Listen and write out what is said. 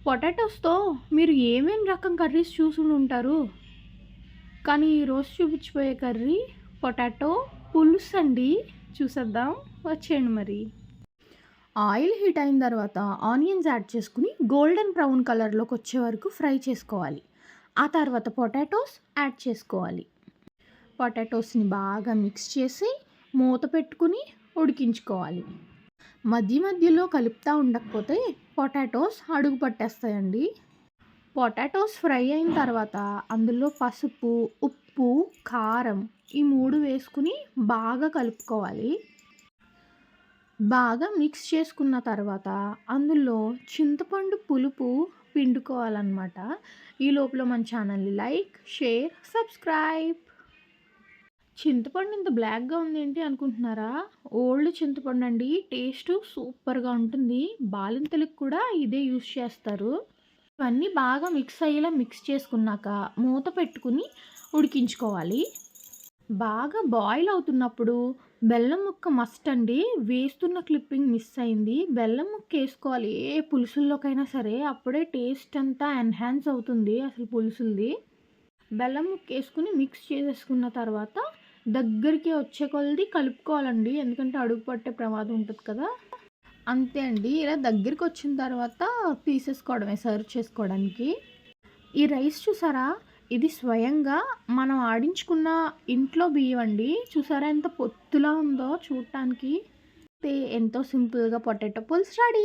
పొటాటోస్‌తో మీరు ఏమేం రకం కర్రీస్ చూసుండుంటారు. కానీ ఈరోజు చూపించబోయే కర్రీ పొటాటో పులుసండి. చూసేద్దాం. వచ్చేయండి మరి. ఆయిల్ హీట్ అయిన తర్వాత ఆనియన్స్ యాడ్ చేసుకొని గోల్డెన్ బ్రౌన్ కలర్‌లోకి వచ్చే వరకు ఫ్రై చేసుకోవాలి. ఆ తర్వాత పొటాటోస్ యాడ్ చేసుకోవాలి. పొటాటోస్‌ని బాగా మిక్స్ చేసి మూత పెట్టుకొని ఉడికించుకోవాలి. మధ్య మధ్యలో కలుపుతూ ఉండకపోతే పొటాటోస్ అడుగు పట్టేస్తాయండి. పొటాటోస్ ఫ్రై అయిన తర్వాత అందులో పసుపు, ఉప్పు, కారం ఈ 3 వేసుకుని బాగా కలుపుకోవాలి. బాగా మిక్స్ చేసుకున్న తర్వాత అందులో చింతపండు పులుపు పిండుకోవాలన్నమాట. ఈ లోపల మన ఛానల్ని లైక్, షేర్, సబ్స్క్రైబ్. చింతపండు ఇంత బ్లాక్‌గా ఉందేంటి అనుకుంటున్నారా? ఓల్డ్ చింతపండు అండి. టేస్టు సూపర్‌గా ఉంటుంది. బాలింతలకి కూడా ఇదే యూజ్ చేస్తారు. ఇవన్నీ బాగా మిక్స్ అయ్యేలా మిక్స్ చేసుకున్నాక మూత పెట్టుకుని ఉడికించుకోవాలి. బాగా బాయిల్ అవుతున్నప్పుడు బెల్లం ముక్క మస్ట్ అండి. వేస్తున్న క్లిప్పింగ్ మిస్ అయింది. బెల్లం ముక్క వేసుకోవాలి ఏ పులుసుల్లోకైనా సరే. అప్పుడే టేస్ట్ అంతా ఎన్హాన్స్ అవుతుంది అసలు పులుసులది. బెల్లం ముక్క వేసుకుని మిక్స్ చేసేసుకున్న తర్వాత దగ్గరికి వచ్చే కొలది కలుపుకోవాలండి. ఎందుకంటే అడుగు పట్టే ప్రమాదం ఉంటుంది కదా. అంతే అండి. ఇలా దగ్గరికి వచ్చిన తర్వాత తీసేసుకోవడమే సర్వ్ చేసుకోవడానికి. ఈ రైస్ చూసారా? ఇది స్వయంగా మనం ఆడించుకున్న ఇంట్లో బియ్యం అండి. చూసారా ఎంత పొత్తులా ఉందో చూడటానికి. ఎంతో సింపుల్‌గా పొటాటో పులుసు రెడీ.